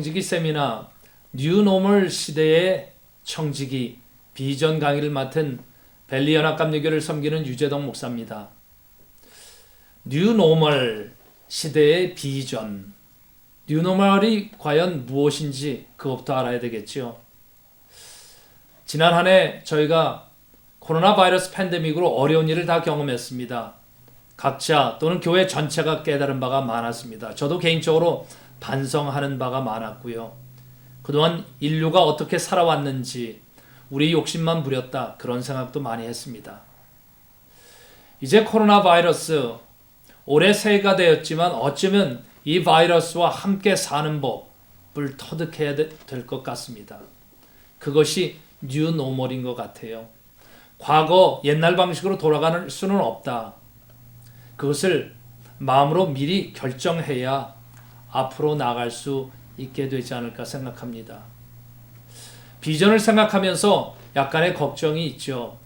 청지기 세미나 뉴노멀 시대의 청지기 비전 강의를 맡은 벨리연합감리교를 섬기는 유재동 목사입니다. 뉴노멀 시대의 비전, 뉴노멀이 과연 무엇인지 그것부터 알아야 되겠죠. 지난 한 해 저희가 코로나 바이러스 팬데믹으로 어려운 일을 다 경험했습니다. 각자 또는 교회 전체가 깨달은 바가 많았습니다. 저도 개인적으로 반성하는 바가 많았고요. 그동안 인류가 어떻게 살아왔는지 우리 욕심만 부렸다 그런 생각도 많이 했습니다. 이제 코로나 바이러스 올해 새해가 되었지만 어쩌면 이 바이러스와 함께 사는 법을 터득해야 될 것 같습니다. 그것이 뉴노멀인 것 같아요. 과거 옛날 방식으로 돌아가는 수는 없다. 그것을 마음으로 미리 결정해야 앞으로 나갈 수 있게 되지 않을까 생각합니다. 비전을 생각하면서 약간의 걱정이 있죠.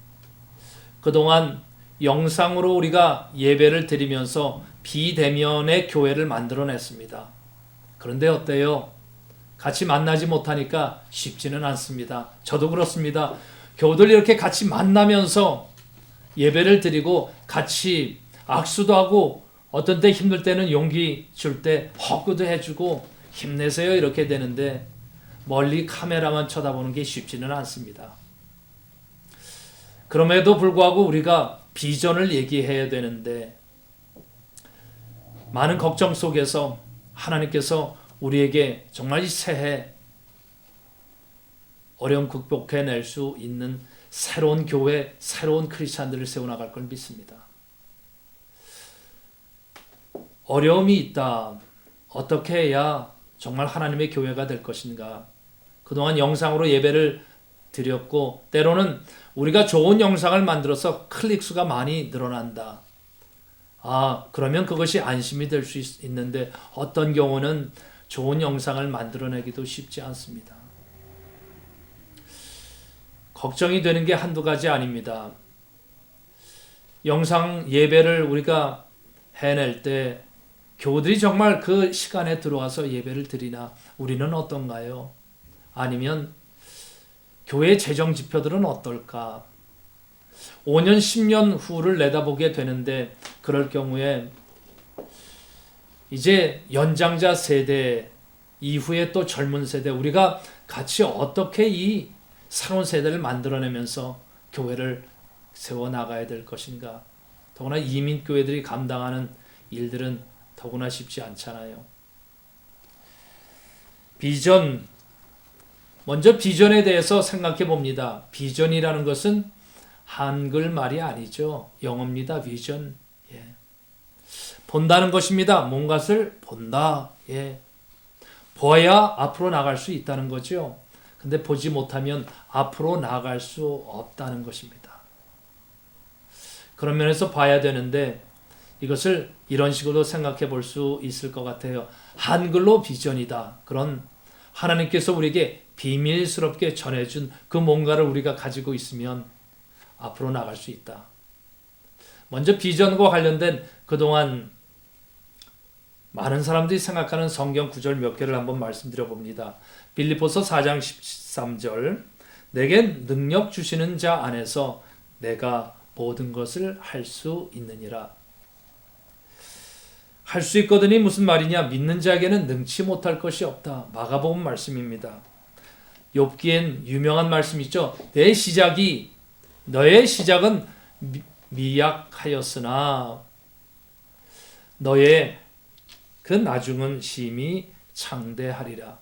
그동안 영상으로 우리가 예배를 드리면서 비대면의 교회를 만들어냈습니다. 그런데 어때요? 같이 만나지 못하니까 쉽지는 않습니다. 저도 그렇습니다. 교우들 이렇게 같이 만나면서 예배를 드리고 같이 악수도 하고 어떤 때 힘들 때는 용기 줄 때 허구도 해주고 힘내세요 이렇게 되는데 멀리 카메라만 쳐다보는 게 쉽지는 않습니다. 그럼에도 불구하고 우리가 비전을 얘기해야 되는데 많은 걱정 속에서 하나님께서 우리에게 정말 이 새해 어려움 극복해낼 수 있는 새로운 교회, 새로운 크리스찬들을 세워나갈 걸 믿습니다. 어려움이 있다. 어떻게 해야 정말 하나님의 교회가 될 것인가? 그동안 영상으로 예배를 드렸고 때로는 우리가 좋은 영상을 만들어서 클릭 수가 많이 늘어난다. 그러면 그것이 안심이 될 수 있는데 어떤 경우는 좋은 영상을 만들어내기도 쉽지 않습니다. 걱정이 되는 게 한두 가지 아닙니다. 영상 예배를 우리가 해낼 때 교우들이 정말 그 시간에 들어와서 예배를 드리나 우리는 어떤가요? 아니면 교회 재정 지표들은 어떨까? 5년, 10년 후를 내다보게 되는데 그럴 경우에 이제 연장자 세대 이후에 또 젊은 세대 우리가 같이 어떻게 이 새로운 세대를 만들어내면서 교회를 세워나가야 될 것인가? 더구나 이민교회들이 감당하는 일들은 더구나 쉽지 않잖아요. 비전, 먼저 비전에 대해서 생각해 봅니다. 비전이라는 것은 한글 말이 아니죠. 영어입니다. 비전. 본다는 것입니다. 뭔가를 본다. 보아야 앞으로 나갈 수 있다는 거죠. 근데 보지 못하면 앞으로 나갈 수 없다는 것입니다. 그런 면에서 봐야 되는데 이것을 이런 식으로 생각해 볼 수 있을 것 같아요. 한글로 비전이다. 그런 하나님께서 우리에게 비밀스럽게 전해준 그 뭔가를 우리가 가지고 있으면 앞으로 나갈 수 있다. 먼저 비전과 관련된 그동안 많은 사람들이 생각하는 성경 구절 몇 개를 한번 말씀드려 봅니다. 빌립보서 4장 13절 내게 능력 주시는 자 안에서 내가 모든 것을 할 수 있느니라. 할 수 있거든이 무슨 말이냐? 믿는 자에게는 능치 못할 것이 없다. 마가복음 말씀입니다. 욥기엔 유명한 말씀 있죠. 너의 시작은 미약하였으나 너의 그 나중은 심히 창대하리라.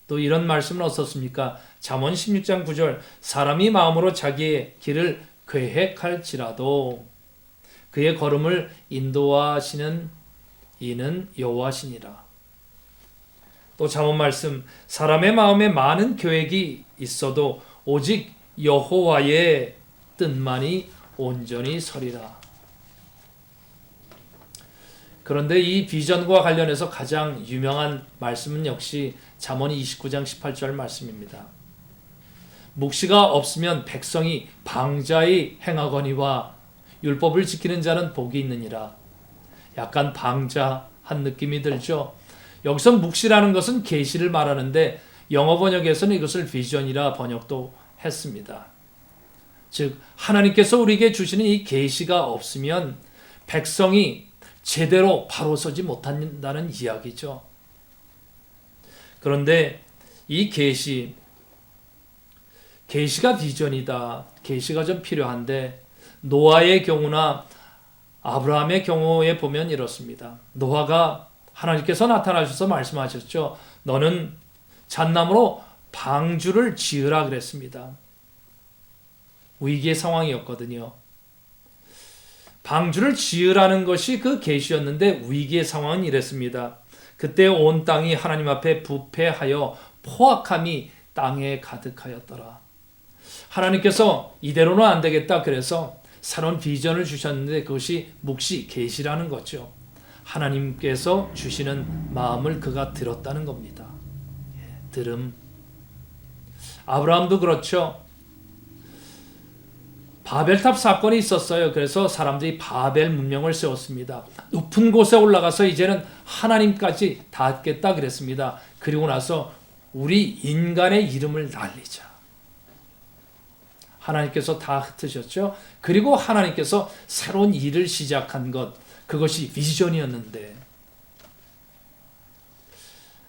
또 이런 말씀은 어떻습니까? 잠언 16장 9절 사람이 마음으로 자기의 길을 계획할지라도 그의 걸음을 인도하시는 이는 여호와시니라. 또 잠언 말씀 사람의 마음에 많은 계획이 있어도 오직 여호와의 뜻만이 온전히 서리라. 그런데 이 비전과 관련해서 가장 유명한 말씀은 역시 잠언 29장 18절 말씀입니다. 묵시가 없으면 백성이 방자히 행하거니와 율법을 지키는 자는 복이 있느니라. 약간 방자한 느낌이 들죠. 여기서 묵시라는 것은 계시를 말하는데 영어 번역에서는 이것을 비전이라 번역도 했습니다. 즉 하나님께서 우리에게 주시는 이 계시가 없으면 백성이 제대로 바로 서지 못한다는 이야기죠. 그런데 이 계시가 비전이다. 계시가 좀 필요한데 노아의 경우나 아브라함의 경우에 보면 이렇습니다. 노아가 하나님께서 나타나셔서 말씀하셨죠. 너는 잣나무로 방주를 지으라 그랬습니다. 위기의 상황이었거든요. 방주를 지으라는 것이 그 계시였는데 위기의 상황은 이랬습니다. 그때 온 땅이 하나님 앞에 부패하여 포악함이 땅에 가득하였더라. 하나님께서 이대로는 안 되겠다 그래서 새로운 비전을 주셨는데 그것이 묵시 계시라는 거죠. 하나님께서 주시는 마음을 그가 들었다는 겁니다. 들음. 아브라함도 그렇죠. 바벨탑 사건이 있었어요. 그래서 사람들이 바벨 문명을 세웠습니다. 높은 곳에 올라가서 이제는 하나님까지 닿겠다 그랬습니다. 그리고 나서 우리 인간의 이름을 날리자. 하나님께서 다 흩으셨죠. 그리고 하나님께서 새로운 일을 시작한 것, 그것이 비전이었는데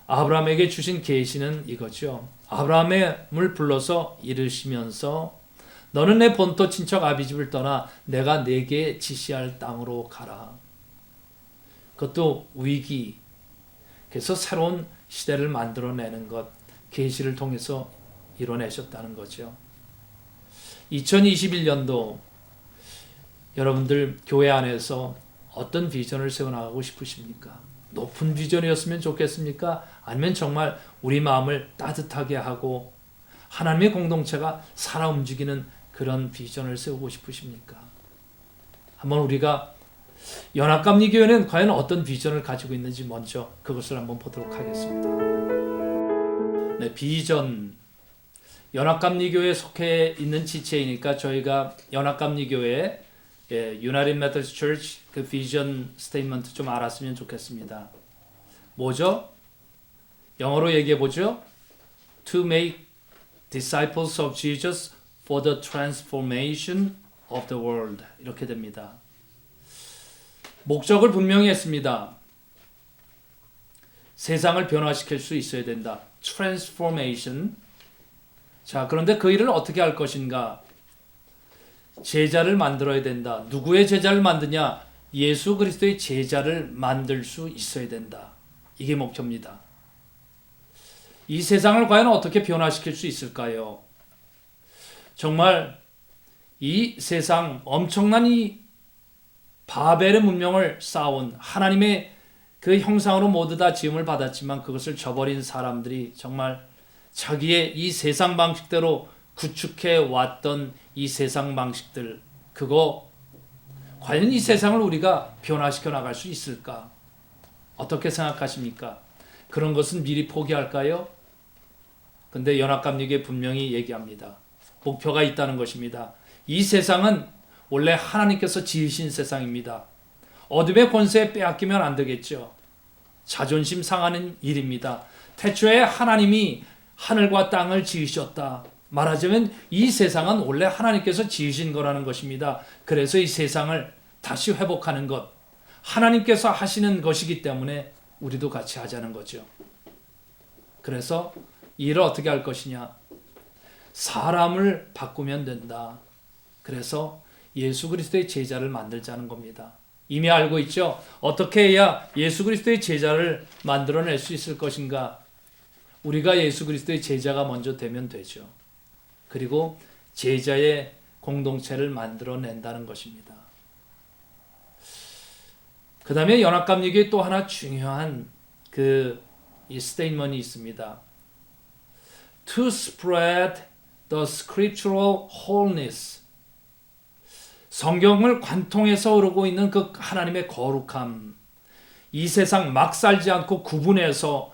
아브라함에게 주신 계시는 이거죠. 아브라함을 불러서 이르시면서 너는 내 본토 친척 아비집을 떠나 내가 네게 지시할 땅으로 가라. 그것도 위기. 그래서 새로운 시대를 만들어내는 것, 계시를 통해서 이뤄내셨다는 거죠. 2021년도 여러분들 교회 안에서 어떤 비전을 세워나가고 싶으십니까? 높은 비전이었으면 좋겠습니까? 아니면 정말 우리 마음을 따뜻하게 하고 하나님의 공동체가 살아 움직이는 그런 비전을 세우고 싶으십니까? 한번 우리가 연합감리교회는 과연 어떤 비전을 가지고 있는지 먼저 그것을 한번 보도록 하겠습니다. 네, 비전. 연합감리교회에 속해 있는 지체이니까 저희가 연합감리교회 United Methodist Church 그 비전 스테이트먼트 좀 알았으면 좋겠습니다. 뭐죠? 영어로 얘기해 보죠. To make disciples of Jesus for the transformation of the world. 이렇게 됩니다. 목적을 분명히 했습니다. 세상을 변화시킬 수 있어야 된다. transformation. 자, 그런데 그 일을 어떻게 할 것인가? 제자를 만들어야 된다. 누구의 제자를 만드냐? 예수 그리스도의 제자를 만들 수 있어야 된다. 이게 목표입니다. 이 세상을 과연 어떻게 변화시킬 수 있을까요? 정말 이 세상 엄청난 이 바벨의 문명을 쌓아온 하나님의 그 형상으로 모두 다 지음을 받았지만 그것을 저버린 사람들이 정말 자기의 이 세상 방식대로 구축해 왔던 이 세상 방식들, 그거 과연 이 세상을 우리가 변화시켜 나갈 수 있을까? 어떻게 생각하십니까? 그런 것은 미리 포기할까요? 근데 연합감리교회 분명히 얘기합니다. 목표가 있다는 것입니다. 이 세상은 원래 하나님께서 지으신 세상입니다. 어둠의 권세에 빼앗기면 안 되겠죠. 자존심 상하는 일입니다. 태초에 하나님이 하늘과 땅을 지으셨다. 말하자면 이 세상은 원래 하나님께서 지으신 거라는 것입니다. 그래서 이 세상을 다시 회복하는 것, 하나님께서 하시는 것이기 때문에 우리도 같이 하자는 거죠. 그래서 이 일을 어떻게 할 것이냐? 사람을 바꾸면 된다. 그래서 예수 그리스도의 제자를 만들자는 겁니다. 이미 알고 있죠? 어떻게 해야 예수 그리스도의 제자를 만들어낼 수 있을 것인가? 우리가 예수 그리스도의 제자가 먼저 되면 되죠. 그리고 제자의 공동체를 만들어낸다는 것입니다. 그 다음에 연합감리교회 또 하나 중요한 이 스테이트먼트가 있습니다. To spread the scriptural wholeness. 성경을 관통해서 흐르고 있는 그 하나님의 거룩함. 이 세상 막 살지 않고 구분해서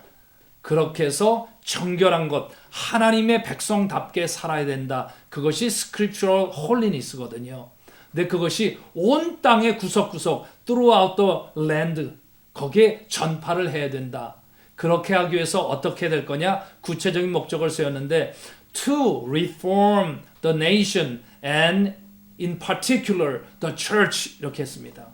그렇게 해서 정결한 것, 하나님의 백성답게 살아야 된다. 그것이 scriptural holiness거든요. 근데 그것이 온 땅의 구석구석 throughout the land 거기에 전파를 해야 된다. 그렇게 하기 위해서 어떻게 될 거냐? 구체적인 목적을 세웠는데 to reform the nation and in particular the church 이렇게 했습니다.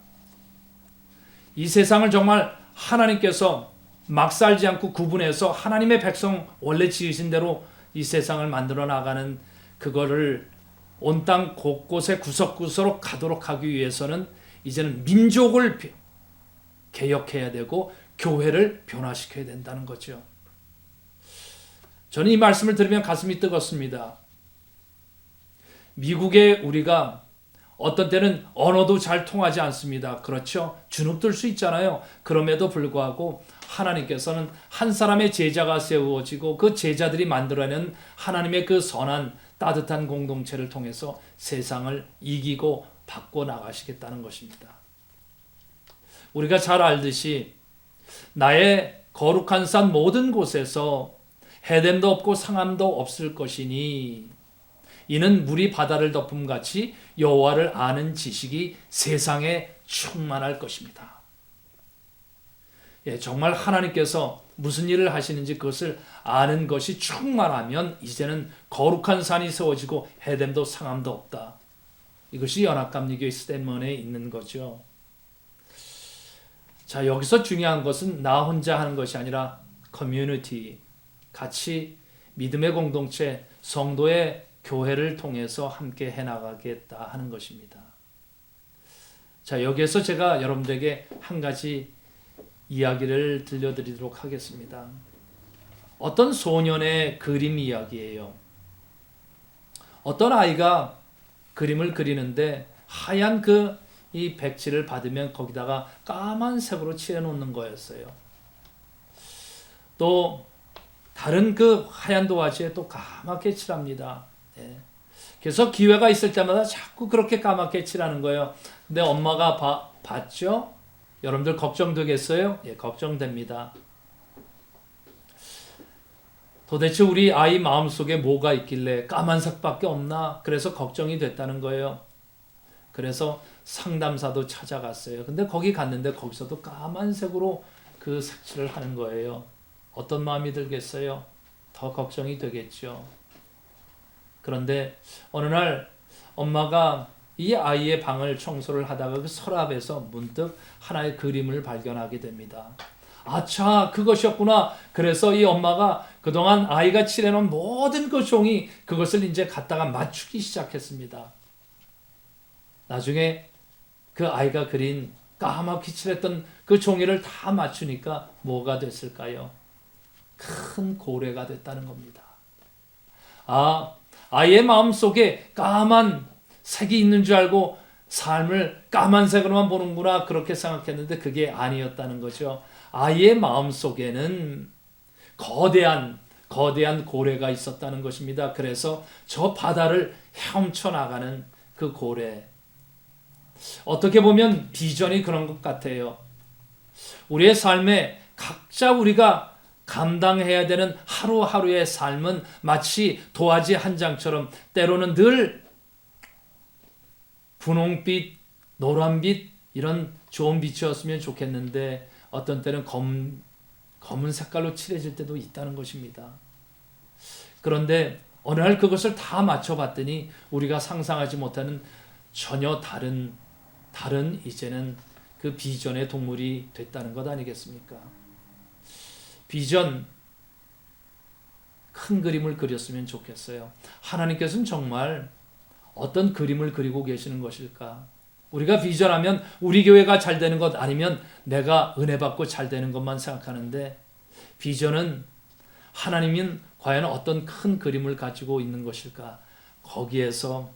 이 세상을 정말 하나님께서 막 살지 않고 구분해서 하나님의 백성 원래 지으신 대로 이 세상을 만들어 나가는 그거를 온 땅 곳곳에 구석구석 가도록 하기 위해서는 이제는 민족을 개혁해야 되고 교회를 변화시켜야 된다는 거죠. 저는 이 말씀을 들으면 가슴이 뜨겁습니다. 미국에 우리가 어떤 때는 언어도 잘 통하지 않습니다. 그렇죠? 주눅들 수 있잖아요. 그럼에도 불구하고 하나님께서는 한 사람의 제자가 세워지고 그 제자들이 만들어낸 하나님의 그 선한 따뜻한 공동체를 통해서 세상을 이기고 바꿔 나가시겠다는 것입니다. 우리가 잘 알듯이 나의 거룩한 산 모든 곳에서 해됨도 없고 상함도 없을 것이니 이는 물이 바다를 덮음같이 여호와를 아는 지식이 세상에 충만할 것입니다. 예, 정말 하나님께서 무슨 일을 하시는지 그것을 아는 것이 충만하면 이제는 거룩한 산이 세워지고 해됨도 상함도 없다. 이것이 연합감리교회 스탠먼에 있는 거죠. 자, 여기서 중요한 것은 나 혼자 하는 것이 아니라 커뮤니티, 같이 믿음의 공동체, 성도의 교회를 통해서 함께 해나가겠다 하는 것입니다. 자, 여기에서 제가 여러분들에게 한 가지 이야기를 들려드리도록 하겠습니다. 어떤 소년의 그림 이야기예요. 어떤 아이가 그림을 그리는데 하얀 이 백칠을 받으면 거기다가 까만색으로 칠해 놓는 거였어요. 또 다른 그 하얀 도화지에 또 까맣게 칠합니다. 예. 그래서 기회가 있을 때마다 자꾸 그렇게 까맣게 칠하는 거예요. 근데 엄마가 봤죠? 여러분들 걱정되겠어요? 예, 걱정됩니다. 도대체 우리 아이 마음속에 뭐가 있길래 까만색밖에 없나? 그래서 걱정이 됐다는 거예요. 그래서 상담사도 찾아갔어요. 근데 거기 갔는데 거기서도 까만색으로 그 색칠을 하는 거예요. 어떤 마음이 들겠어요? 더 걱정이 되겠죠. 그런데 어느 날 엄마가 이 아이의 방을 청소를 하다가 그 서랍에서 문득 하나의 그림을 발견하게 됩니다. 아차, 그것이었구나. 그래서 이 엄마가 그동안 아이가 칠해놓은 모든 그 종이 그것을 이제 갖다가 맞추기 시작했습니다. 나중에 그 아이가 그린 까맣게 칠했던 그 종이를 다 맞추니까 뭐가 됐을까요? 큰 고래가 됐다는 겁니다. 아이의 마음속에 까만 색이 있는 줄 알고 삶을 까만색으로만 보는구나 그렇게 생각했는데 그게 아니었다는 거죠. 아이의 마음속에는 거대한 고래가 있었다는 것입니다. 그래서 저 바다를 헤엄쳐 나가는 그 고래. 어떻게 보면 비전이 그런 것 같아요. 우리의 삶에 각자 우리가 감당해야 되는 하루하루의 삶은 마치 도화지 한 장처럼 때로는 늘 분홍빛, 노란빛 이런 좋은 빛이었으면 좋겠는데 어떤 때는 검은 색깔로 칠해질 때도 있다는 것입니다. 그런데 어느 날 그것을 다 맞춰봤더니 우리가 상상하지 못하는 전혀 다른 이제는 그 비전의 동물이 됐다는 것 아니겠습니까? 비전, 큰 그림을 그렸으면 좋겠어요. 하나님께서는 정말 어떤 그림을 그리고 계시는 것일까? 우리가 비전하면 우리 교회가 잘 되는 것 아니면 내가 은혜 받고 잘 되는 것만 생각하는데 비전은 하나님은 과연 어떤 큰 그림을 가지고 있는 것일까? 거기에서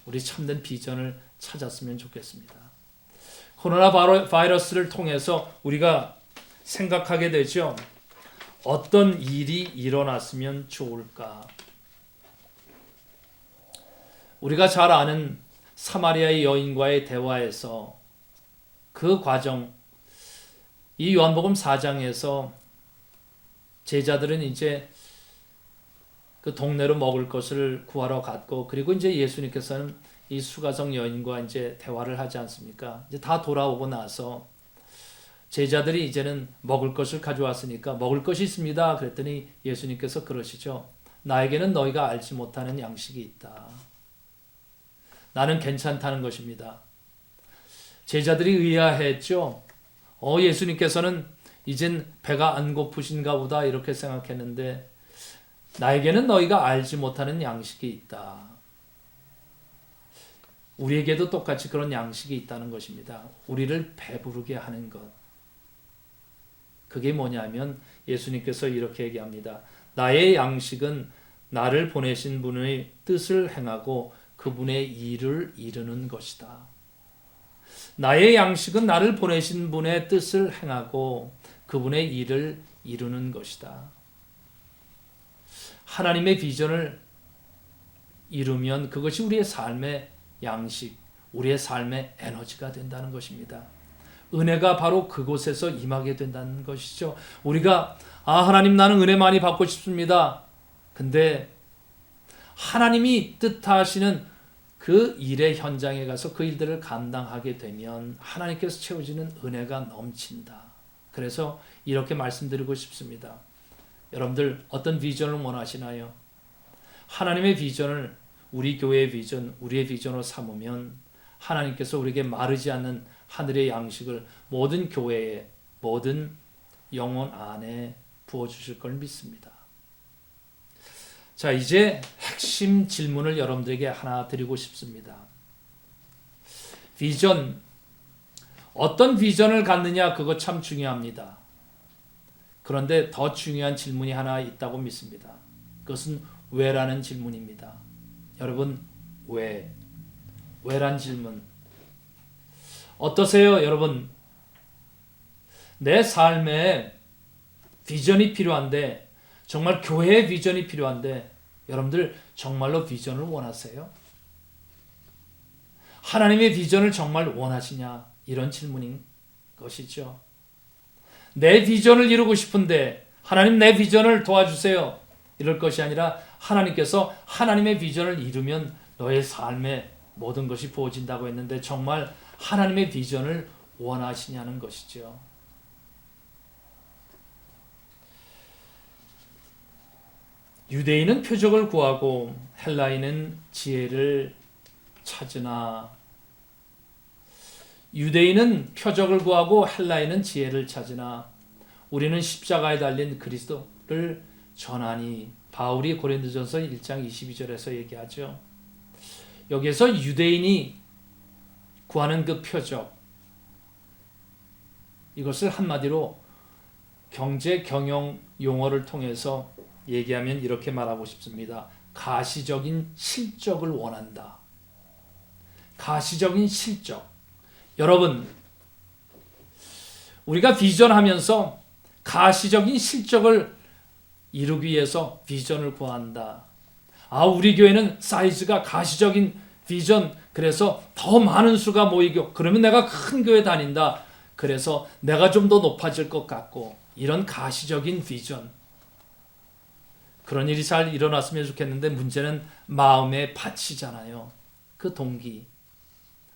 우리 참된 비전을 찾았으면 좋겠습니다. 코로나 바이러스를 통해서 우리가 생각하게 되죠. 어떤 일이 일어났으면 좋을까? 우리가 잘 아는 사마리아의 여인과의 대화에서 그 과정, 이 요한복음 4장에서 제자들은 이제 그 동네로 먹을 것을 구하러 갔고, 그리고 이제 예수님께서는 이 수가성 여인과 이제 대화를 하지 않습니까? 이제 다 돌아오고 나서 제자들이 이제는 먹을 것을 가져왔으니까 먹을 것이 있습니다. 그랬더니 예수님께서 그러시죠. 나에게는 너희가 알지 못하는 양식이 있다. 나는 괜찮다는 것입니다. 제자들이 의아했죠. 예수님께서는 이젠 배가 안 고프신가 보다 이렇게 생각했는데 나에게는 너희가 알지 못하는 양식이 있다. 우리에게도 똑같이 그런 양식이 있다는 것입니다. 우리를 배부르게 하는 것. 그게 뭐냐면 예수님께서 이렇게 얘기합니다. 나의 양식은 나를 보내신 분의 뜻을 행하고 그분의 일을 이루는 것이다. 나의 양식은 나를 보내신 분의 뜻을 행하고 그분의 일을 이루는 것이다. 하나님의 비전을 이루면 그것이 우리의 삶의 양식, 우리의 삶의 에너지가 된다는 것입니다. 은혜가 바로 그곳에서 임하게 된다는 것이죠. 우리가 하나님 나는 은혜 많이 받고 싶습니다. 근데 하나님이 뜻하시는 그 일의 현장에 가서 그 일들을 감당하게 되면 하나님께서 채워지는 은혜가 넘친다. 그래서 이렇게 말씀드리고 싶습니다. 여러분들 어떤 비전을 원하시나요? 하나님의 비전을 우리 교회의 비전, 우리의 비전으로 삼으면 하나님께서 우리에게 마르지 않는 하늘의 양식을 모든 교회에, 모든 영혼 안에 부어주실 걸 믿습니다. 자, 이제 핵심 질문을 여러분들에게 하나 드리고 싶습니다. 비전, 어떤 비전을 갖느냐 그거 참 중요합니다. 그런데 더 중요한 질문이 하나 있다고 믿습니다. 그것은 왜라는 질문입니다. 여러분, 왜? 왜란 질문. 어떠세요, 여러분? 내 삶에 비전이 필요한데, 정말 교회의 비전이 필요한데, 여러분들 정말로 비전을 원하세요? 하나님의 비전을 정말 원하시냐? 이런 질문인 것이죠. 내 비전을 이루고 싶은데 하나님 내 비전을 도와주세요. 이럴 것이 아니라 하나님께서 하나님의 비전을 이루면 너의 삶에 모든 것이 부어진다고 했는데 정말 하나님의 비전을 원하시냐는 것이죠. 유대인은 표적을 구하고 헬라인은 지혜를 찾으나 유대인은 표적을 구하고 헬라인은 지혜를 찾으나 우리는 십자가에 달린 그리스도를 전하니 바울이 고린도전서 1장 22절에서 얘기하죠. 여기에서 유대인이 구하는 그 표적, 이것을 한마디로 경제 경영 용어를 통해서 얘기하면 이렇게 말하고 싶습니다. 가시적인 실적을 원한다. 가시적인 실적. 여러분, 우리가 비전하면서 가시적인 실적을 이루기 위해서 비전을 구한다. 우리 교회는 사이즈가 가시적인 비전, 그래서 더 많은 수가 모이고 그러면 내가 큰 교회 다닌다. 그래서 내가 좀 더 높아질 것 같고 이런 가시적인 비전. 그런 일이 잘 일어났으면 좋겠는데 문제는 마음의 밭이잖아요. 그 동기,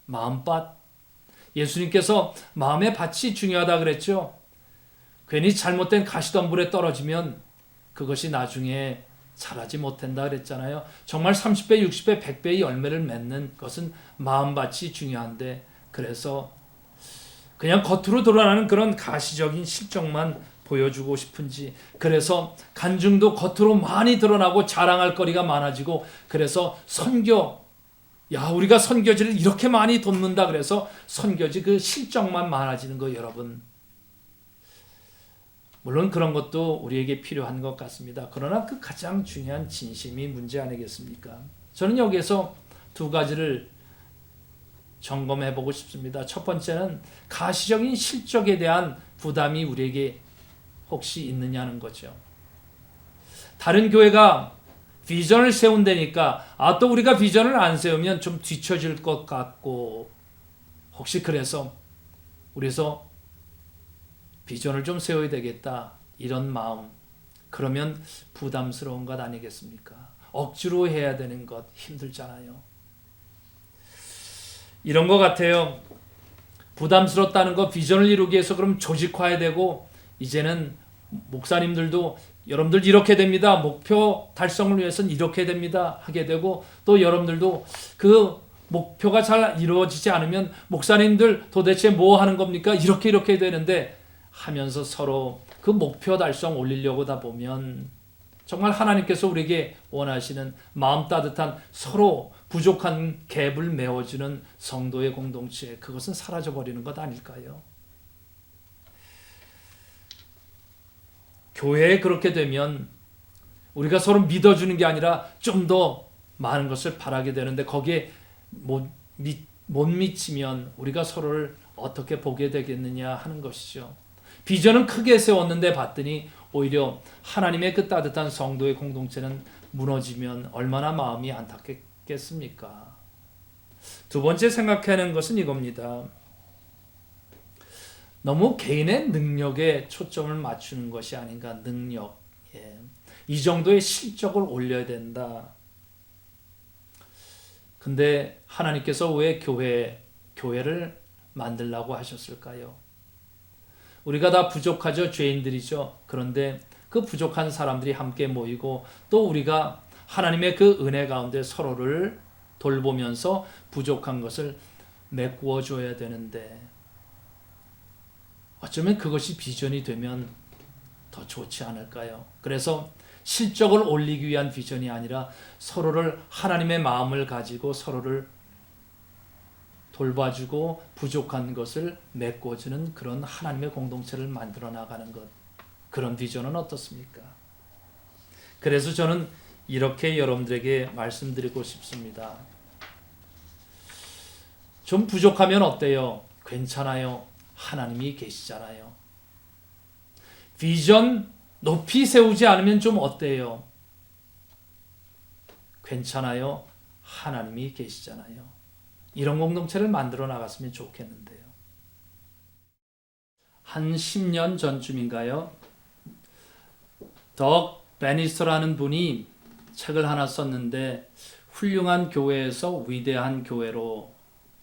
마음밭. 예수님께서 마음의 밭이 중요하다 그랬죠. 괜히 잘못된 가시덤불에 떨어지면 그것이 나중에 자라지 못한다 그랬잖아요. 정말 30배, 60배, 100배의 열매를 맺는 것은 마음밭이 중요한데 그래서 그냥 겉으로 드러나는 그런 가시적인 실적만 보여주고 싶은지 그래서 간증도 겉으로 많이 드러나고 자랑할 거리가 많아지고 그래서 선교 우리가 선교지를 이렇게 많이 돕는다 그래서 선교지 그 실적만 많아지는 거 여러분. 물론 그런 것도 우리에게 필요한 것 같습니다. 그러나 그 가장 중요한 진심이 문제 아니겠습니까? 저는 여기에서 두 가지를 점검해 보고 싶습니다. 첫 번째는 가시적인 실적에 대한 부담이 우리에게 혹시 있느냐는 거죠. 다른 교회가 비전을 세운다니까 또 우리가 비전을 안 세우면 좀 뒤처질 것 같고 혹시 그래서 우리서 비전을 좀 세워야 되겠다 이런 마음 그러면 부담스러운 것 아니겠습니까? 억지로 해야 되는 것 힘들잖아요. 이런 것 같아요. 부담스럽다는 거, 비전을 이루기 위해서 그럼 조직화해야 되고, 이제는 목사님들도 여러분들 이렇게 됩니다, 목표 달성을 위해서는 이렇게 됩니다 하게 되고, 또 여러분들도 그 목표가 잘 이루어지지 않으면 목사님들 도대체 뭐 하는 겁니까? 이렇게 되는데 하면서 서로 그 목표 달성 올리려고 하다 보면 정말 하나님께서 우리에게 원하시는 마음 따뜻한 서로 부족한 갭을 메워주는 성도의 공동체, 그것은 사라져버리는 것 아닐까요? 교회에 그렇게 되면 우리가 서로 믿어주는 게 아니라 좀 더 많은 것을 바라게 되는데, 거기에 못 미치면 우리가 서로를 어떻게 보게 되겠느냐 하는 것이죠. 비전은 크게 세웠는데 봤더니 오히려 하나님의 그 따뜻한 성도의 공동체는 무너지면 얼마나 마음이 안타깝겠습니까? 두 번째 생각하는 것은 이겁니다. 너무 개인의 능력에 초점을 맞추는 것이 아닌가. 능력, 이 정도의 실적을 올려야 된다. 근데 하나님께서 왜 교회를 만들라고 하셨을까요? 우리가 다 부족하죠. 죄인들이죠. 그런데 그 부족한 사람들이 함께 모이고 또 우리가 하나님의 그 은혜 가운데 서로를 돌보면서 부족한 것을 메꾸어 줘야 되는데, 어쩌면 그것이 비전이 되면 더 좋지 않을까요? 그래서 실적을 올리기 위한 비전이 아니라 서로를, 하나님의 마음을 가지고 서로를 돌봐주고 부족한 것을 메꿔주는 그런 하나님의 공동체를 만들어 나가는 것, 그런 비전은 어떻습니까? 그래서 저는 이렇게 여러분들에게 말씀드리고 싶습니다. 좀 부족하면 어때요? 괜찮아요. 하나님이 계시잖아요. 비전 높이 세우지 않으면 좀 어때요? 괜찮아요. 하나님이 계시잖아요. 이런 공동체를 만들어 나갔으면 좋겠는데요. 한 10년 전쯤인가요? 덕 베니스터라는 분이 책을 하나 썼는데, 훌륭한 교회에서 위대한 교회로,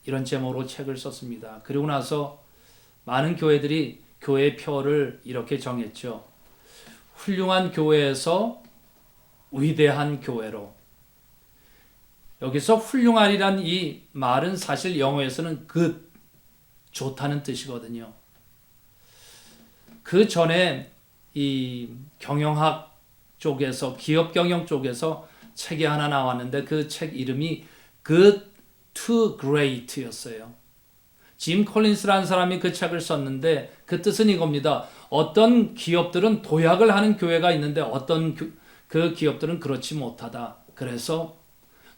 이런 제목으로 책을 썼습니다. 그리고 나서 많은 교회들이 교회 표를 이렇게 정했죠. 훌륭한 교회에서 위대한 교회로. 여기서 훌륭한이란 이 말은 사실 영어에서는 good, 좋다는 뜻이거든요. 그 전에 이 경영학 쪽에서, 기업 경영 쪽에서 책이 하나 나왔는데 그 책 이름이 Good to Great였어요. 짐 콜린스라는 사람이 그 책을 썼는데 그 뜻은 이겁니다. 어떤 기업들은 도약을 하는 교회가 있는데 어떤 그 기업들은 그렇지 못하다. 그래서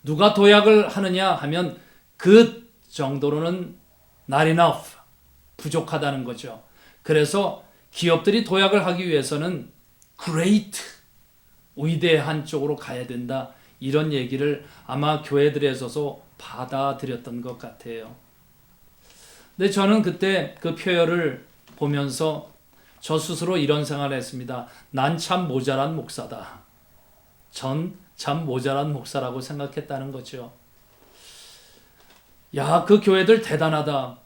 누가 도약을 하느냐 하면 그 정도로는 not enough, 부족하다는 거죠. 그래서 기업들이 도약을 하기 위해서는 great, 위대한 쪽으로 가야 된다. 이런 얘기를 아마 교회들에서도 받아들였던 것 같아요. 근데 저는 그때 그 표현을 보면서 저 스스로 이런 생각을 했습니다. 난 참 모자란 목사다. 전 참 모자란 목사라고 생각했다는 거죠. 야, 그 교회들 대단하다.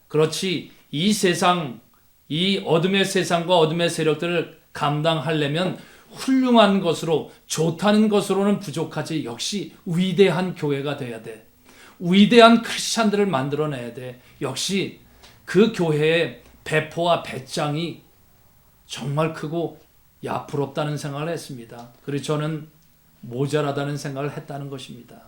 그렇지, 이 세상, 이 어둠의 세상과 어둠의 세력들을 감당하려면 훌륭한 것으로, 좋다는 것으로는 부족하지. 역시 위대한 교회가 돼야 돼. 위대한 크리스찬들을 만들어내야 돼. 역시 그 교회의 배포와 배짱이 정말 크고 부럽다는 생각을 했습니다. 그래서 저는 모자라다는 생각을 했다는 것입니다.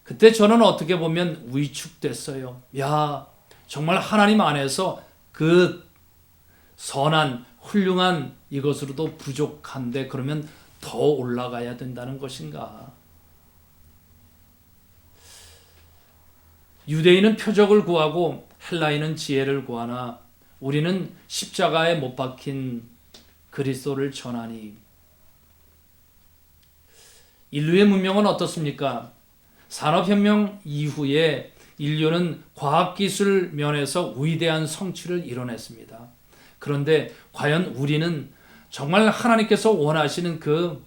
그때 저는 어떻게 보면 위축됐어요. 야, 정말 하나님 안에서 그 선한, 훌륭한 이것으로도 부족한데 그러면 더 올라가야 된다는 것인가? 유대인은 표적을 구하고 헬라인은 지혜를 구하나 우리는 십자가에 못 박힌 그리스도를 전하니. 인류의 문명은 어떻습니까? 산업혁명 이후에 인류는 과학기술 면에서 위대한 성취를 이뤄냈습니다. 그런데 과연 우리는 정말 하나님께서 원하시는 그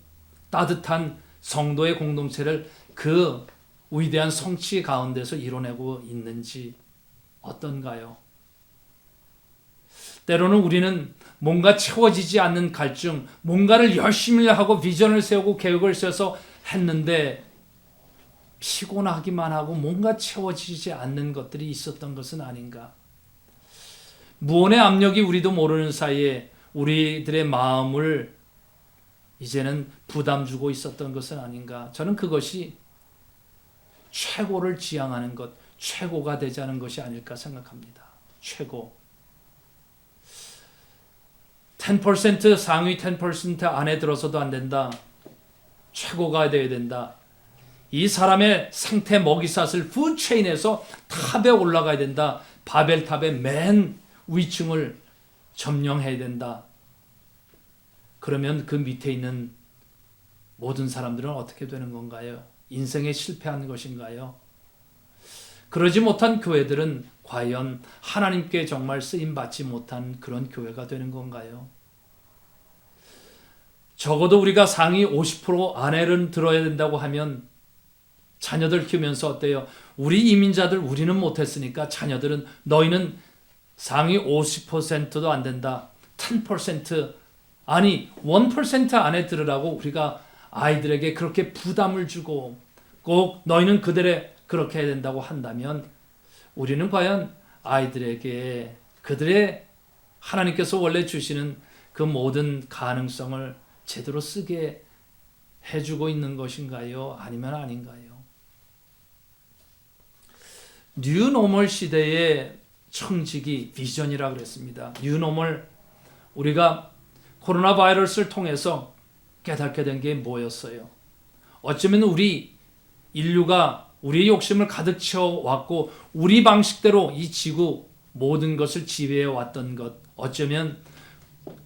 따뜻한 성도의 공동체를, 그 위대한 성취 가운데서 이뤄내고 있는지 어떤가요? 때로는 우리는 뭔가 채워지지 않는 갈증, 뭔가를 열심히 하고 비전을 세우고 계획을 세워서 했는데 피곤하기만 하고 뭔가 채워지지 않는 것들이 있었던 것은 아닌가? 무언의 압력이 우리도 모르는 사이에 우리들의 마음을 이제는 부담 주고 있었던 것은 아닌가? 저는 그것이 최고를 지향하는 것, 최고가 되자는 것이 아닐까 생각합니다. 최고. 10% 상위 10% 안에 들어서도 안 된다. 최고가 되어야 된다. 이 사람의 상태 먹이사슬 푸드체인에서 탑에 올라가야 된다. 바벨탑의 맨 위층을 점령해야 된다. 그러면 그 밑에 있는 모든 사람들은 어떻게 되는 건가요? 인생에 실패하는 것인가요? 그러지 못한 교회들은 과연 하나님께 정말 쓰임받지 못한 그런 교회가 되는 건가요? 적어도 우리가 상위 50% 안에는 들어야 된다고 하면 자녀들 키우면서 어때요? 우리 이민자들 우리는 못했으니까 자녀들은 너희는 상위 50%도 안 된다. 10% 아니 1% 안에 들으라고 우리가 아이들에게 그렇게 부담을 주고 꼭 너희는 그들의 그렇게 해야 된다고 한다면 우리는 과연 아이들에게 그들의 하나님께서 원래 주시는 그 모든 가능성을 제대로 쓰게 해주고 있는 것인가요? 아니면 아닌가요? 뉴노멀 시대의 청지기 비전이라고 그랬습니다. 뉴노멀 우리가 코로나 바이러스를 통해서 깨닫게 된 게 뭐였어요? 어쩌면 우리 인류가 우리의 욕심을 가득 채워왔고 우리 방식대로 이 지구 모든 것을 지배해왔던 것, 어쩌면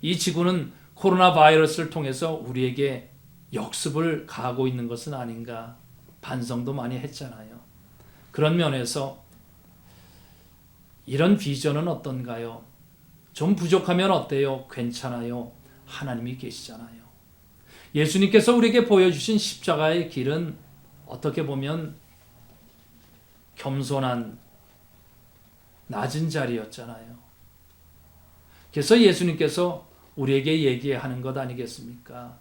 이 지구는 코로나 바이러스를 통해서 우리에게 역습을 가하고 있는 것은 아닌가 반성도 많이 했잖아요. 그런 면에서 이런 비전은 어떤가요? 좀 부족하면 어때요? 괜찮아요. 하나님이 계시잖아요. 예수님께서 우리에게 보여주신 십자가의 길은 어떻게 보면 겸손한 낮은 자리였잖아요. 그래서 예수님께서 우리에게 얘기하는 것 아니겠습니까?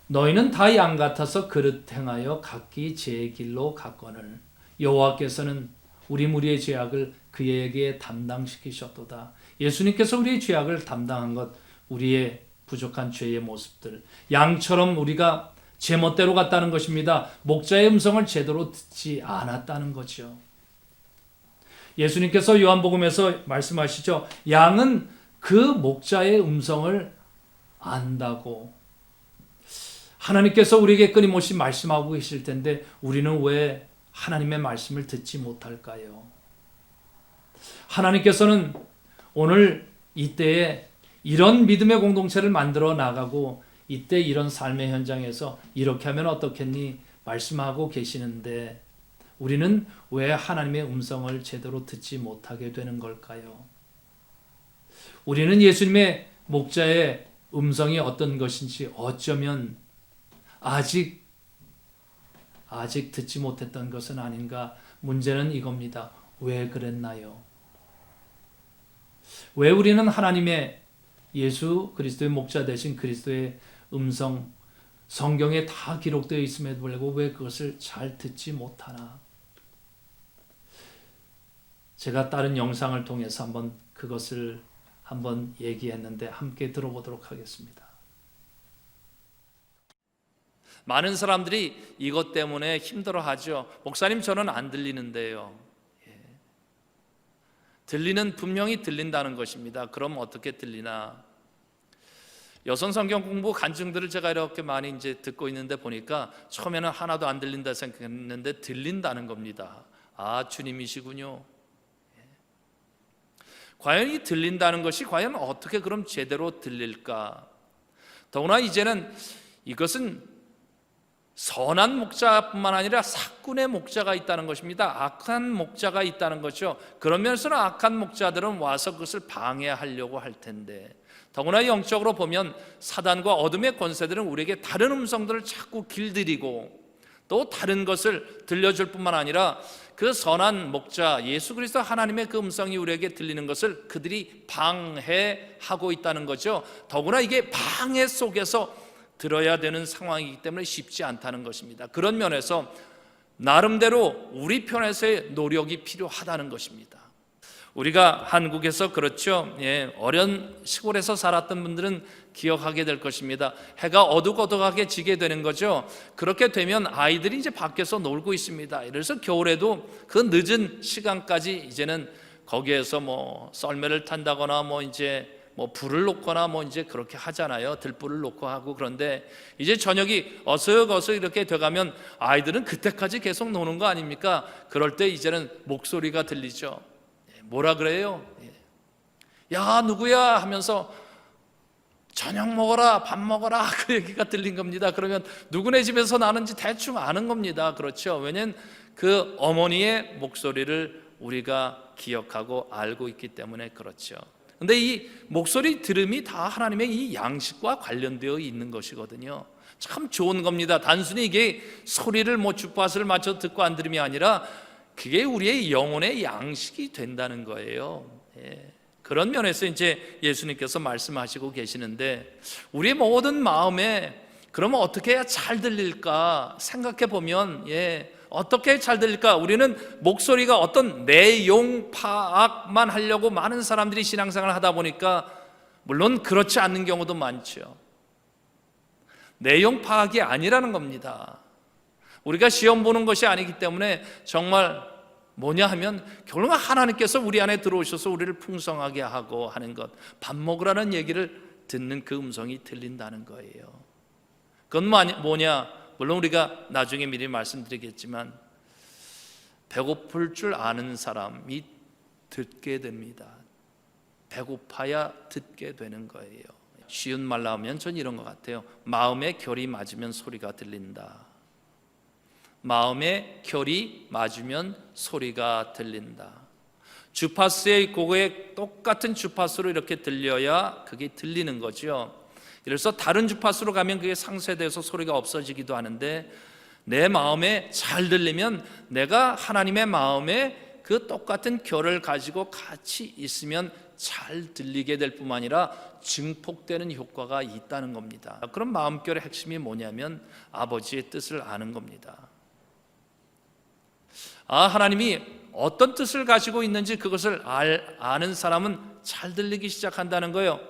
너희는 다 양 같아서 그릇 행하여 각기 제 길로 갔거늘 여호와께서는 우리 무리의 죄악을 그에게 담당시키셨도다. 예수님께서 우리의 죄악을 담당한 것, 우리의 부족한 죄의 모습들, 양처럼 우리가 제멋대로 갔다는 것입니다. 목자의 음성을 제대로 듣지 않았다는 거죠. 예수님께서 요한복음에서 말씀하시죠. 양은 그 목자의 음성을 안다고. 하나님께서 우리에게 끊임없이 말씀하고 계실 텐데 우리는 왜 하나님의 말씀을 듣지 못할까요? 하나님께서는 오늘 이때에 이런 믿음의 공동체를 만들어 나가고 이때 이런 삶의 현장에서 이렇게 하면 어떻겠니? 말씀하고 계시는데 우리는 왜 하나님의 음성을 제대로 듣지 못하게 되는 걸까요? 우리는 예수님의 목자의 음성이 어떤 것인지 어쩌면 아직 듣지 못했던 것은 아닌가. 문제는 이겁니다. 왜 그랬나요? 왜 우리는 하나님의 예수 그리스도의 목자 되신 그리스도의 음성 성경에 다 기록되어 있음에도 불구하고 왜 그것을 잘 듣지 못하나? 제가 다른 영상을 통해서 그것을 한번 얘기했는데 함께 들어보도록 하겠습니다. 많은 사람들이 이것 때문에 힘들어하죠. 목사님 저는 안 들리는데요. 들리는 분명히 들린다는 것입니다. 그럼 어떻게 들리나? 여성 성경 공부 간증들을 제가 이렇게 많이 이제 듣고 있는데 보니까 처음에는 하나도 안 들린다 생각했는데 들린다는 겁니다. 아, 주님이시군요. 과연 이 들린다는 것이 과연 어떻게 그럼 제대로 들릴까? 더구나 이제는 이것은 선한 목자뿐만 아니라 사꾼의 목자가 있다는 것입니다. 악한 목자가 있다는 거죠. 그러면서는 악한 목자들은 와서 그것을 방해하려고 할 텐데, 더구나 영적으로 보면 사단과 어둠의 권세들은 우리에게 다른 음성들을 자꾸 길들이고 또 다른 것을 들려줄 뿐만 아니라 그 선한 목자 예수 그리스도 하나님의 그 음성이 우리에게 들리는 것을 그들이 방해하고 있다는 거죠. 더구나 이게 방해 속에서 들어야 되는 상황이기 때문에 쉽지 않다는 것입니다. 그런 면에서 나름대로 우리 편에서의 노력이 필요하다는 것입니다. 우리가 한국에서 그렇죠. 어려운 시골에서 살았던 분들은 기억하게 될 것입니다. 해가 어둑어둑하게 지게 되는 거죠. 그렇게 되면 아이들이 이제 밖에서 놀고 있습니다. 그래서 겨울에도 그 늦은 시간까지 이제는 거기에서 뭐 썰매를 탄다거나 이제 불을 놓거나 이제 그렇게 하잖아요. 들불을 놓고 하고. 그런데 이제 저녁이 어석어석 이렇게 돼가면 아이들은 그때까지 계속 노는 거 아닙니까? 그럴 때 이제는 목소리가 들리죠. 뭐라 그래요? 야 누구야 하면서 저녁 먹어라, 밥 먹어라, 그 얘기가 들린 겁니다. 그러면 누구네 집에서 나는지 대충 아는 겁니다. 그렇죠? 왜냐하면 그 어머니의 목소리를 우리가 기억하고 알고 있기 때문에 그렇죠. 근데 이 목소리 들음이 다 하나님의 이 양식과 관련되어 있는 것이거든요. 참 좋은 겁니다. 단순히 이게 소리를 주파수를 맞춰 듣고 안 들음이 아니라 그게 우리의 영혼의 양식이 된다는 거예요. 그런 면에서 이제 예수님께서 말씀하시고 계시는데 우리의 모든 마음에 그러면 어떻게 해야 잘 들릴까 생각해 보면 어떻게 잘 들릴까? 우리는 목소리가 어떤 내용 파악만 하려고 많은 사람들이 신앙생활을 하다 보니까 물론 그렇지 않는 경우도 많죠. 내용 파악이 아니라는 겁니다. 우리가 시험 보는 것이 아니기 때문에 정말 뭐냐 하면 결국은 하나님께서 우리 안에 들어오셔서 우리를 풍성하게 하고 하는 것, 밥 먹으라는 얘기를 듣는 그 음성이 들린다는 거예요. 그건 뭐냐? 물론 우리가 나중에 미리 말씀드리겠지만 배고플 줄 아는 사람이 듣게 됩니다. 배고파야 듣게 되는 거예요. 쉬운 말로 하면 전 이런 것 같아요. 마음의 결이 맞으면 소리가 들린다. 마음의 결이 맞으면 소리가 들린다. 주파수의 그거에 똑같은 주파수로 이렇게 들려야 그게 들리는 거죠. 그래서 다른 주파수로 가면 그게 상쇄돼서 소리가 없어지기도 하는데 내 마음에 잘 들리면 내가 하나님의 마음에 그 똑같은 결을 가지고 같이 있으면 잘 들리게 될 뿐만 아니라 증폭되는 효과가 있다는 겁니다. 그럼 마음결의 핵심이 뭐냐면 아버지의 뜻을 아는 겁니다. 하나님이 어떤 뜻을 가지고 있는지 그것을 아는 사람은 잘 들리기 시작한다는 거예요.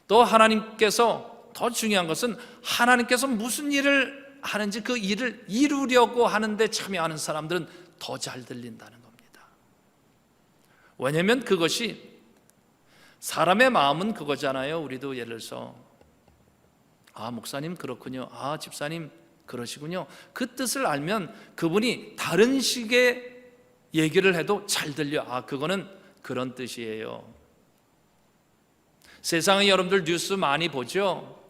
또 하나님께서 더 중요한 것은 하나님께서 무슨 일을 하는지 그 일을 이루려고 하는데 참여하는 사람들은 더 잘 들린다는 겁니다. 왜냐하면 그것이 사람의 마음은 그거잖아요. 우리도 예를 들어서 목사님 그렇군요. 집사님 그러시군요. 그 뜻을 알면 그분이 다른 식의 얘기를 해도 잘 들려. 그거는 그런 뜻이에요. 세상에 여러분들 뉴스 많이 보죠?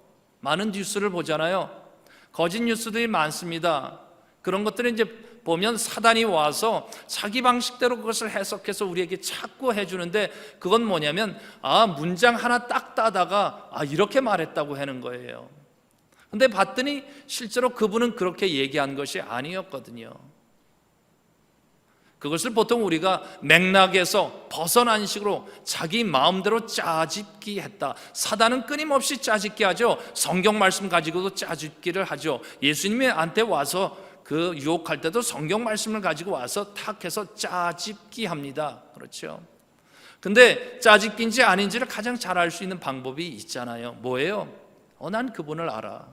많은 뉴스를 보잖아요. 거짓 뉴스들이 많습니다. 그런 것들은 이제 보면 사단이 와서 자기 방식대로 그것을 해석해서 우리에게 자꾸 해주는데 그건 뭐냐면 문장 하나 딱 따다가 이렇게 말했다고 하는 거예요. 근데 봤더니 실제로 그분은 그렇게 얘기한 것이 아니었거든요. 그것을 보통 우리가 맥락에서 벗어난 식으로 자기 마음대로 짜집기 했다. 사단은 끊임없이 짜집기 하죠. 성경 말씀 가지고도 짜집기를 하죠. 예수님한테 와서 그 유혹할 때도 성경 말씀을 가지고 와서 탁 해서 짜집기 합니다. 그렇죠. 근데 짜집기인지 아닌지를 가장 잘 알 수 있는 방법이 있잖아요. 뭐예요? 난 그분을 알아.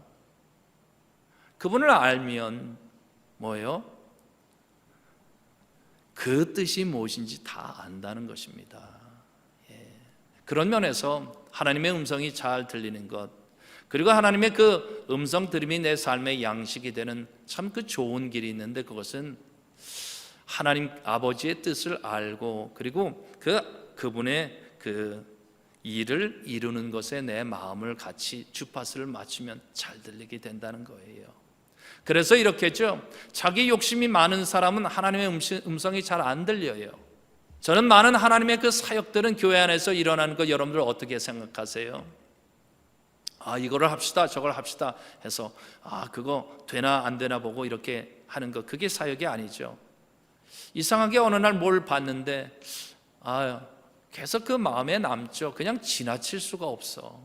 그분을 알면 뭐예요? 그 뜻이 무엇인지 다 안다는 것입니다. 그런 면에서 하나님의 음성이 잘 들리는 것, 그리고 하나님의 그 음성 들음이 내 삶의 양식이 되는 참 그 좋은 길이 있는데 그것은 하나님 아버지의 뜻을 알고 그리고 그분의 그 일을 이루는 것에 내 마음을 같이 주파수를 맞추면 잘 들리게 된다는 거예요. 그래서 이렇게죠. 자기 욕심이 많은 사람은 하나님의 음성이 잘 안 들려요. 저는 많은 하나님의 그 사역들은 교회 안에서 일어나는 거 여러분들 어떻게 생각하세요? 이거를 합시다, 저걸 합시다 해서 그거 되나 안 되나 보고 이렇게 하는 것, 그게 사역이 아니죠. 이상하게 어느 날 뭘 봤는데 계속 그 마음에 남죠. 그냥 지나칠 수가 없어.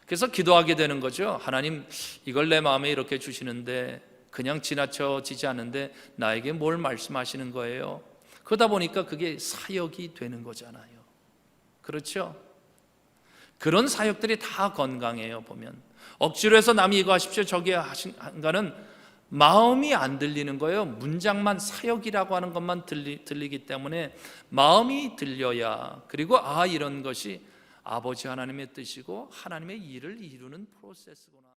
그래서 기도하게 되는 거죠. 하나님, 이걸 내 마음에 이렇게 주시는데 그냥 지나쳐지지 않는데 나에게 뭘 말씀하시는 거예요? 그러다 보니까 그게 사역이 되는 거잖아요. 그렇죠? 그런 사역들이 다 건강해요. 보면 억지로 해서 남이 이거 하십시오 저기 하신가는 마음이 안 들리는 거예요. 문장만 사역이라고 하는 것만 들리기 때문에 마음이 들려야, 그리고 이런 것이 아버지 하나님의 뜻이고 하나님의 일을 이루는 프로세스구나.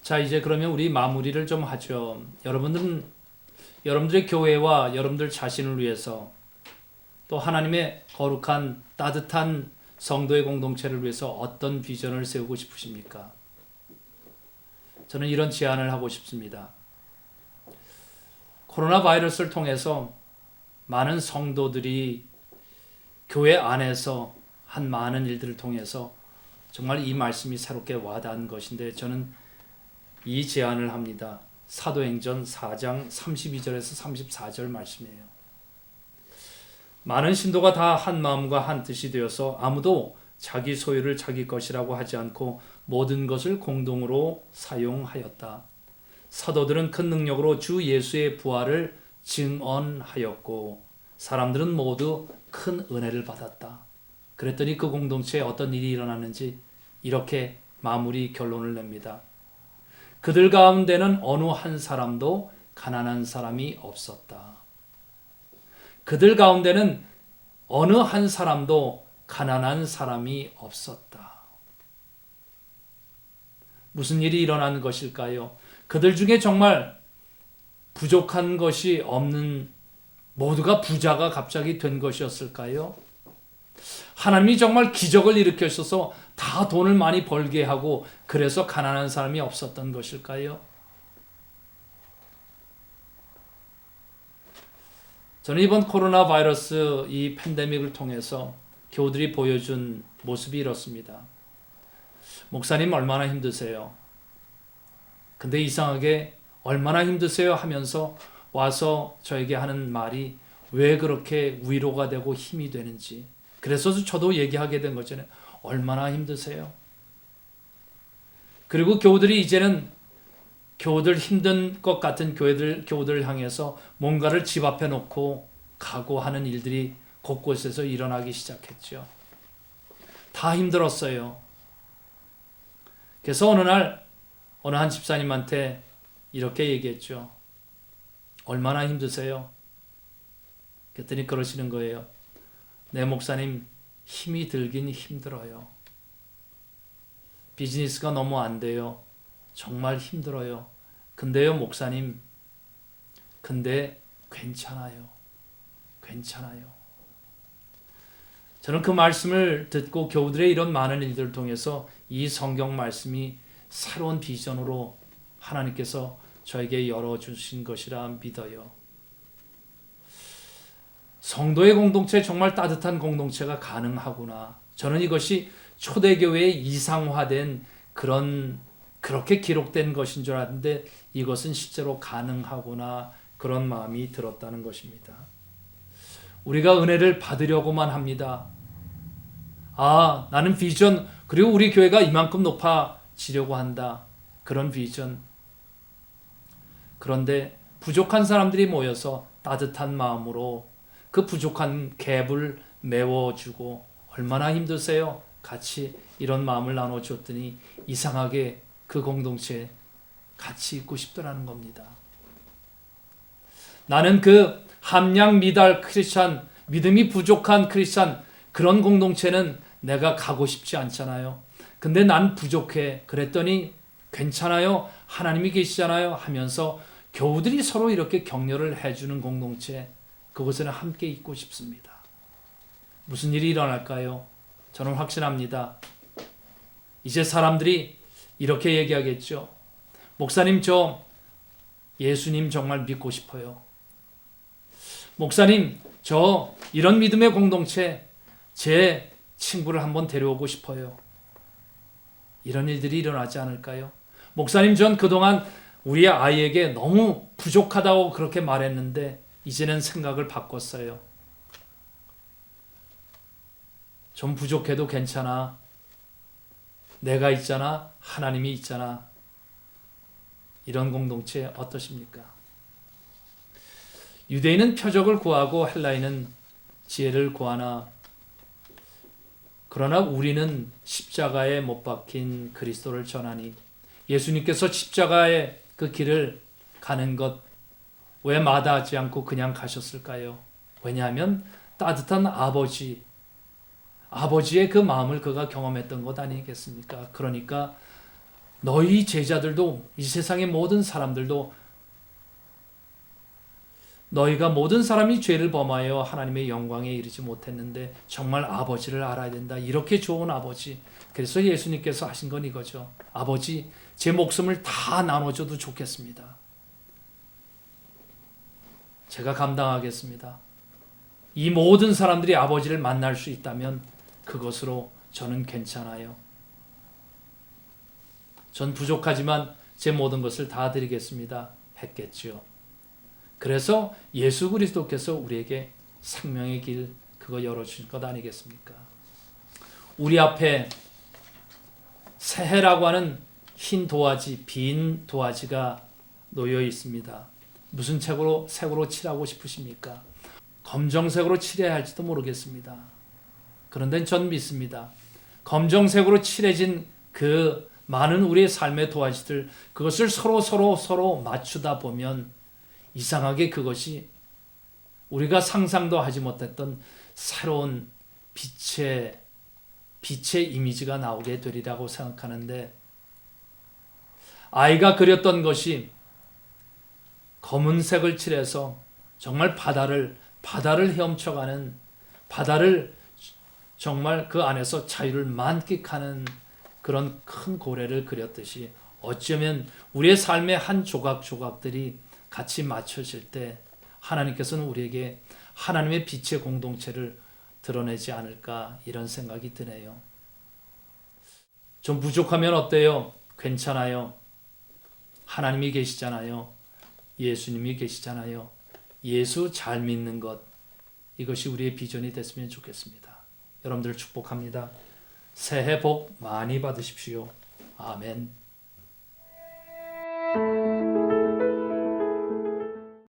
자, 이제 그러면 우리 마무리를 좀 하죠. 여러분들의 교회와 여러분들 자신을 위해서, 또 하나님의 거룩한 따뜻한 성도의 공동체를 위해서 어떤 비전을 세우고 싶으십니까? 저는 이런 제안을 하고 싶습니다. 코로나 바이러스를 통해서 많은 성도들이 교회 안에서 한 많은 일들을 통해서 정말 이 말씀이 새롭게 와닿은 것인데, 저는 이 제안을 합니다. 사도행전 4장 32절에서 34절 말씀이에요. 많은 신도가 다 한 마음과 한 뜻이 되어서 아무도 자기 소유를 자기 것이라고 하지 않고 모든 것을 공동으로 사용하였다. 사도들은 큰 능력으로 주 예수의 부활을 증언하였고 사람들은 모두 큰 은혜를 받았다. 그랬더니 그 공동체에 어떤 일이 일어나는지 이렇게 마무리 결론을 냅니다. 그들 가운데는 어느 한 사람도 가난한 사람이 없었다. 그들 가운데는 어느 한 사람도 가난한 사람이 없었다. 무슨 일이 일어난 것일까요? 그들 중에 정말 부족한 것이 없는, 모두가 부자가 갑자기 된 것이었을까요? 하나님이 정말 기적을 일으켜셔서 다 돈을 많이 벌게 하고 그래서 가난한 사람이 없었던 것일까요? 저는 이번 코로나 바이러스 이 팬데믹을 통해서 교우들이 보여준 모습이 이렇습니다. 목사님 얼마나 힘드세요? 근데 이상하게 얼마나 힘드세요 하면서 와서 저에게 하는 말이 왜 그렇게 위로가 되고 힘이 되는지, 그래서 저도 얘기하게 된 거잖아요. 얼마나 힘드세요? 그리고 교우들이 이제는 교우들 힘든 것 같은 교우들을 향해서 뭔가를 집 앞에 놓고 각오하는 일들이 곳곳에서 일어나기 시작했죠. 다 힘들었어요. 그래서 어느 날 어느 한 집사님한테 이렇게 얘기했죠. 얼마나 힘드세요? 그랬더니 그러시는 거예요. 네, 목사님, 힘이 들긴 힘들어요. 비즈니스가 너무 안 돼요. 정말 힘들어요. 근데요, 목사님, 근데 괜찮아요. 괜찮아요. 저는 그 말씀을 듣고 교우들의 이런 많은 일들을 통해서 이 성경 말씀이 새로운 비전으로 하나님께서 저에게 열어주신 것이라 믿어요. 성도의 공동체, 정말 따뜻한 공동체가 가능하구나. 저는 이것이 초대교회의 이상화된 그렇게 기록된 것인 줄 알았는데 이것은 실제로 가능하구나, 그런 마음이 들었다는 것입니다. 우리가 은혜를 받으려고만 합니다. 나는 비전, 그리고 우리 교회가 이만큼 높아지려고 한다, 그런 비전. 그런데 부족한 사람들이 모여서 따뜻한 마음으로 그 부족한 갭을 메워주고, 얼마나 힘드세요? 같이 이런 마음을 나눠줬더니 이상하게 그 공동체에 같이 있고 싶더라는 겁니다. 나는 그 함량 미달 크리스찬, 믿음이 부족한 크리스찬, 그런 공동체는 내가 가고 싶지 않잖아요. 근데 난 부족해. 그랬더니 괜찮아요, 하나님이 계시잖아요 하면서 교우들이 서로 이렇게 격려를 해주는 공동체, 그곳에는 함께 있고 싶습니다. 무슨 일이 일어날까요? 저는 확신합니다. 이제 사람들이 이렇게 얘기하겠죠. 목사님, 저 예수님 정말 믿고 싶어요. 목사님, 저 이런 믿음의 공동체 제 친구를 한번 데려오고 싶어요. 이런 일들이 일어나지 않을까요? 목사님, 전 그동안 우리 아이에게 너무 부족하다고 그렇게 말했는데 이제는 생각을 바꿨어요. 좀 부족해도 괜찮아. 내가 있잖아. 하나님이 있잖아. 이런 공동체 어떠십니까? 유대인은 표적을 구하고 헬라인은 지혜를 구하나, 그러나 우리는 십자가에 못 박힌 그리스도를 전하니, 예수님께서 십자가의 그 길을 가는 것 왜 마다하지 않고 그냥 가셨을까요? 왜냐하면 따뜻한 아버지의 그 마음을 그가 경험했던 것 아니겠습니까? 그러니까 너희 제자들도, 이 세상의 모든 사람들도, 너희가 모든 사람이 죄를 범하여 하나님의 영광에 이르지 못했는데 정말 아버지를 알아야 된다. 이렇게 좋은 아버지. 그래서 예수님께서 하신 건 이거죠. 아버지, 제 목숨을 다 나눠줘도 좋겠습니다. 제가 감당하겠습니다. 이 모든 사람들이 아버지를 만날 수 있다면 그것으로 저는 괜찮아요. 전 부족하지만 제 모든 것을 다 드리겠습니다. 했겠지요. 그래서 예수 그리스도께서 우리에게 생명의 길 그거 열어주신 것 아니겠습니까? 우리 앞에 새해라고 하는 흰 도화지, 빈 도화지가 놓여 있습니다. 무슨 색으로 칠하고 싶으십니까? 검정색으로 칠해야 할지도 모르겠습니다. 그런데 전 믿습니다. 검정색으로 칠해진 그 많은 우리의 삶의 도화지들, 그것을 서로 맞추다 보면 이상하게 그것이 우리가 상상도 하지 못했던 새로운 빛의 이미지가 나오게 되리라고 생각하는데, 아이가 그렸던 것이 검은색을 칠해서 정말 바다를 헤엄쳐가는, 바다를 정말 그 안에서 자유를 만끽하는 그런 큰 고래를 그렸듯이, 어쩌면 우리의 삶의 한 조각조각들이 같이 맞춰질 때 하나님께서는 우리에게 하나님의 빛의 공동체를 드러내지 않을까, 이런 생각이 드네요. 좀 부족하면 어때요? 괜찮아요. 하나님이 계시잖아요. 예수님이 계시잖아요. 예수 잘 믿는 것, 이것이 우리의 비전이 됐으면 좋겠습니다. 여러분들 축복합니다. 새해 복 많이 받으십시오. 아멘.